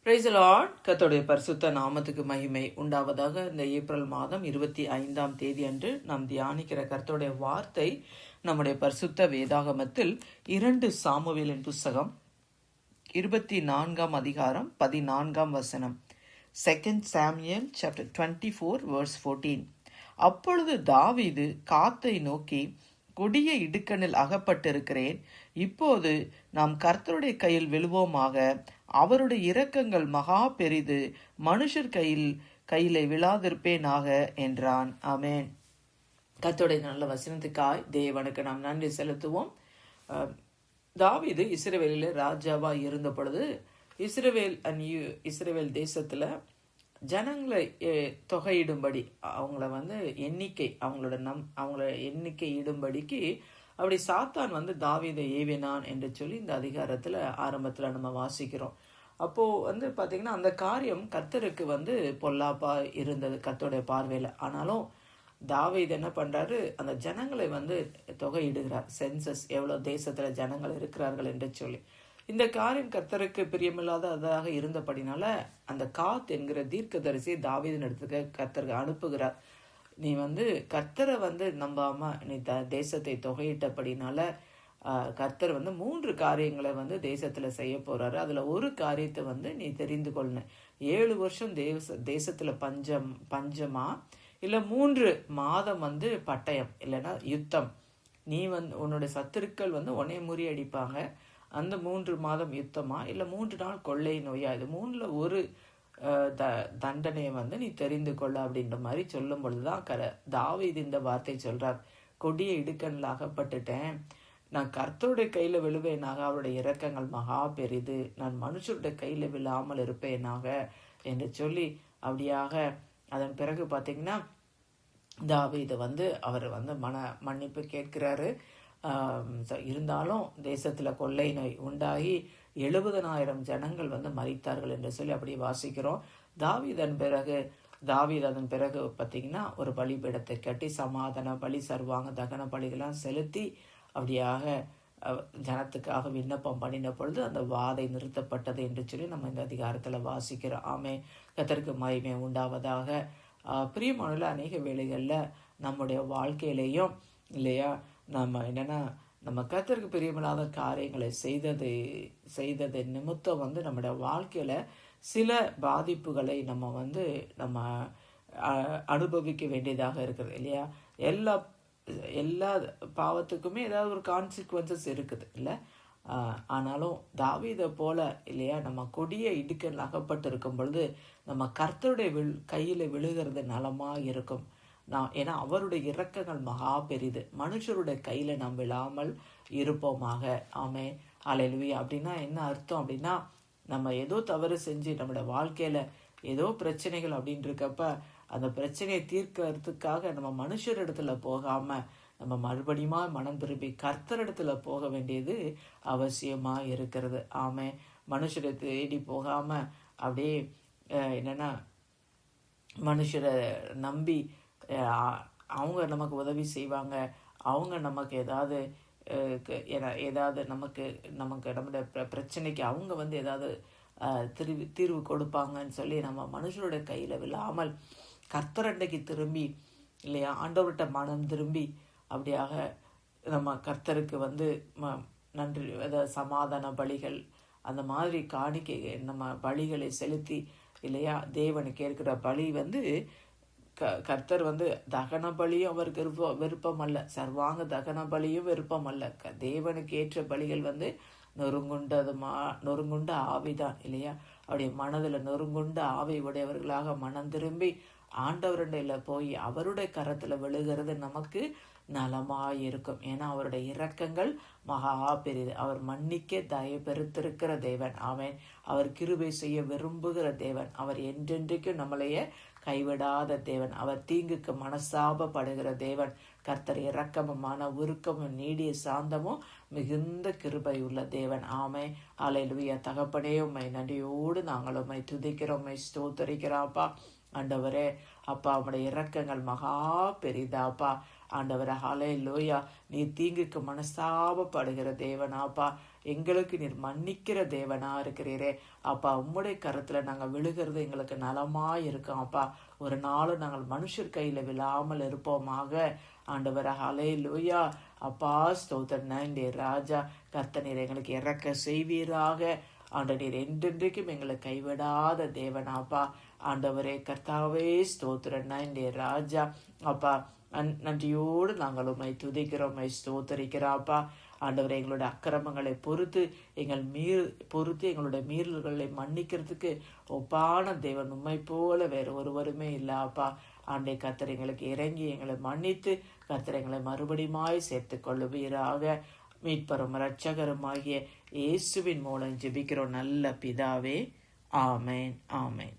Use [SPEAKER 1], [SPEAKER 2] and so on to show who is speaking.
[SPEAKER 1] Praise the Lord. கர்த்தருடைய பரிசுத்த நாமத்துக்கு மகிமை உண்டாவதாக. இந்த ஏப்ரல் மாதம் 25ஆம் தேதி அன்று நாம் தியானிக்கிற கர்த்தருடைய வார்த்தை நம்முடைய பரிசுத்த வேதாகமத்தில் 2 சாமுவேலின் புஸ்தகம் 24ஆம் அதிகாரம் 14ஆம் வசனம். 2 Samuel chapter 24 verse 14. அப்பொழுது தாவீது காத்தை நோக்கி, கொடிய இடுக்கணில் அகப்பட்டிருக்கிறேன், இப்போது நாம் கர்த்தருடைய கையில் விழுவோமாக, அவருடைய இரக்கங்கள் மகா பெரிது, மனுஷர் கையிலே விழாதிருப்பேனாக என்றான். ஆமென். கர்த்தருடைய நல்ல வசனத்துக்காய் தேவனுக்கு நாம் நன்றி செலுத்துவோம். தாவீது இஸ்ரவேலில் ராஜாவா இருந்த பொழுது இஸ்ரவேல் தேசத்துல ஜனங்களை தொகையிடும்படி அவங்களோட எண்ணிக்கை இடும்படிக்கு அப்படி சாத்தான் தாவீதை ஏவினான் என்று சொல்லி இந்த அதிகாரத்துல ஆரம்பத்துல நம்ம வாசிக்கிறோம். அப்போ பாத்தீங்கன்னா அந்த காரியம் கர்த்தருக்கு பொல்லாப்பா இருந்தது கர்த்தருடைய பார்வையில. ஆனாலும் தாவீது என்ன பண்றாரு, அந்த ஜனங்களை தொகையிடுகிறார். சென்சஸ், எவ்வளவு தேசத்துல ஜனங்கள் இருக்கிறார்கள் என்று சொல்லி. இந்த காரியம் கர்த்தருக்கு பிரியமில்லாததாக இருந்தபடினால அந்த காத் என்கிற தீர்க்கதரிசியை தாவீதின் இடத்துக்கு கர்த்தருக்கு அனுப்புகிறார். நீ கர்த்தரை நம்பாம நீ தேசத்தை தொகையிட்டபடினால கர்த்தர் 3 காரியங்களை தேசத்துல செய்ய போறாரு. அதுல ஒரு காரியத்தை நீ தெரிந்து கொள்ளணும். 7 வருஷம் தேசத்துல பஞ்சமா, இல்ல 3 மாதம் பட்டயம், இல்லைன்னா யுத்தம். நீ உன்னுடைய சத்துருக்கள் உன்னை முறியடிப்பாங்க. அந்த 3 மாதம் யுத்தமா, இல்ல 3 நாள் கொள்ளை நோயா, இது 3ல ஒரு தண்டனையை நீ தெரிந்து கொள்ள அப்படின்ற மாதிரி சொல்லும் பொழுதுதான் தாவீது இந்த வார்த்தை சொல்றார். கொடிய இடுக்கண்ணில் அகப்பட்டுட்டேன், நான் கர்த்தருடைய கையில விழுவேனாக, அவருடைய இரக்கங்கள் மகா பெரிது, நான் மனுஷருடைய கையில விழாமல் இருப்பேனாக என்று சொல்லி அப்படியாக அதன் பிறகு பாத்தீங்கன்னா தாவீது அவர் மன்னிப்பு கேட்கிறாரு. இருந்தாலும் தேசத்துல கொள்ளை நோய் உண்டாகி 70,000 ஜனங்கள் மரித்தார்கள் என்று சொல்லி அப்படி வாசிக்கிறோம். தாவீது அதன் பிறகு பார்த்தீங்கன்னா ஒரு பலிபீடத்தை கட்டி சமாதான பலி, சர்வாங்க தகன பலிகளாம் செலுத்தி அப்படியாக ஜனத்துக்காக விண்ணப்பம் பண்ணின பொழுது அந்த வாதை நிறுத்தப்பட்டது என்று சொல்லி நம்ம இந்த அதிகாரத்துல வாசிக்கிறோம். ஆமே, கர்த்தருக்கு மகிமை உண்டாவதாக. பிரியமானல அநேக வேளைகள்ல நம்முடைய வாழ்க்கையிலையும் இல்லையா, நம்ம கர்த்தருக்கு பிரியமில்லாத காரியங்களை செய்தது நிமித்தம் நம்முடைய வாழ்க்கையில சில பாதிப்புகளை நம்ம அனுபவிக்க வேண்டியதாக இருக்கிறது இல்லையா. எல்லா பாவத்துக்குமே ஏதாவது ஒரு கான்சிக்வன்சஸ் இருக்குது இல்ல. ஆனாலும் தாவீதை போல இல்லையா, நம்ம கொடிய இடுக்கல் அகப்பட்டு இருக்கும் பொழுது நம்ம கர்த்தருடைய கையில விழுகிறது நலமா இருக்கும். ஏன்னா அவருடைய இரக்கங்கள் மகா பெரிது, மனுஷருடைய கையில நாம் விழாமல் இருப்போமாக. ஆமே, அல்லேலூயா. அப்படின்னா என்ன அர்த்தம் அப்படின்னா, நம்ம ஏதோ தவறு செஞ்சு நம்மளோட வாழ்க்கையில ஏதோ பிரச்சனைகள் அப்படின்னு இருக்கப்ப அந்த பிரச்சனையை தீர்க்கறதுக்காக நம்ம மனுஷர் இடத்துல போகாம நம்ம மறுபடியும் மனம் திரும்பி கர்த்தர் இடத்துல போக வேண்டியது அவசியமா இருக்கிறது. ஆமே, மனுஷரை தேடி போகாம அப்படியே மனுஷரை நம்பி அவங்க நமக்கு உதவி செய்வாங்க, அவங்க நமக்கு ஏதாவது நமக்கு நம்முடைய பிரச்சனைக்கு அவங்க ஏதாவது தீர்வு கொடுப்பாங்கன்னு சொல்லி நம்ம மனுஷருடைய கையில விழாமல் கர்த்தரண்டைக்கு திரும்பி இல்லையா, ஆண்டவர்கிட்ட மனம் திரும்பி அப்படியாக நம்ம கர்த்தருக்கு நன்றி சமாதான பலிகள் அந்த மாதிரி காணிக்கை நம்ம பலிகளை செலுத்தி இல்லையா, தேவனுக்கு ஏற்கிற பலி கர்த்தர் தகன பலியும் அவருக்கு விருப்பம் அல்ல, சர்வாங்க தகன பலியும் விருப்பம் அல்ல. தேவனுக்கு ஏற்ற பலிகள் நொறுங்குண்ட ஆவிதான் இல்லையா. அவருடைய மனதுல நொறுங்குண்ட ஆவி உடையவர்களாக மனம் திரும்பி ஆண்டவருடையில போய் அவருடைய கரத்துல விழுகிறது நமக்கு நலமாயிருக்கும். ஏன்னா அவருடைய இரக்கங்கள் மகா பெரிது, அவர் மன்னிக்க தயவு பெருத்திருக்கிற தேவன். ஆமென். அவர் கிருபை செய்ய விரும்புகிற தேவன், அவர் என்றென்றைக்கும் நம்மளையே கைவிடாத தேவன், அவர் தீங்குக்கு மனசாபப்படுகிற தேவன். கர்த்தர் இரக்கமுமான உருக்கமும் நீடிய சாந்தமும் மிகுந்த கிருபை உள்ள தேவன். ஆமே, அல்லேலூயா. தகப்பனே, உம்மை நன்றியோடு நாங்கள் உம்மை துதிக்கிறோம், உம்மை ஸ்தோத்தரிக்கிறோம்ப்பா. ஆண்டவரே அப்பா, உம்முடைய இரக்கங்கள் மகா பெரிதாப்பா. ஆண்டவரே, ஹல்லேலூயா. நீ தீங்குக்கு மனஸ்தாபப்படுகிற தேவனாப்பா. எங்களுக்கு நீர் மன்னிக்கிற தேவனா இருக்கிறீரே அப்பா. உம்முடைய கருத்துல நாங்கள் விழுகிறது எங்களுக்கு நலமாய் இருக்கோம் அப்பா. ஒரு நாளும் நாங்கள் மனுஷர் கையில விழாமல் இருப்போமாக ஆண்டவரே. ஹல்லேலூயா அப்பா. ஸ்தோத்திரம் நன்றி ராஜா. கர்த்தர் நீர் எங்களுக்கு இறக்க செய்வீராக. ஆண்டவர் நீர் என்றென்றைக்கும் எங்களை கைவிடாத தேவனாப்பா. ஆண்டவரே கர்த்தாவே ஸ்தோத்திரம் நன்றி ராஜா அப்பா. நன்றியோடு நாங்கள் உம்மை துதிக்கிறோம், உம்மை ஸ்தோத்தரிக்கிறாப்பா. ஆண்டவரை எங்களுடைய அக்கிரமங்களை பொறுத்து எங்களுடைய மீறல்களை மன்னிக்கிறதுக்கு ஒப்பான தேவன் உம்மை போல வேற ஒருவருமே இல்லாப்பா. ஆண்டை கர்த்தர் எங்களுக்கு இறங்கி எங்களை மன்னித்து கர்த்தர் எங்களை மறுபடியுமாய் சேர்த்து கொள்ளுவீராக. மீட்பரும் இரட்சகருமாகிய இயேசுவின் மூலம் ஜெபிக்கிறோம் நல்ல பிதாவே. ஆமேன், ஆமேன்.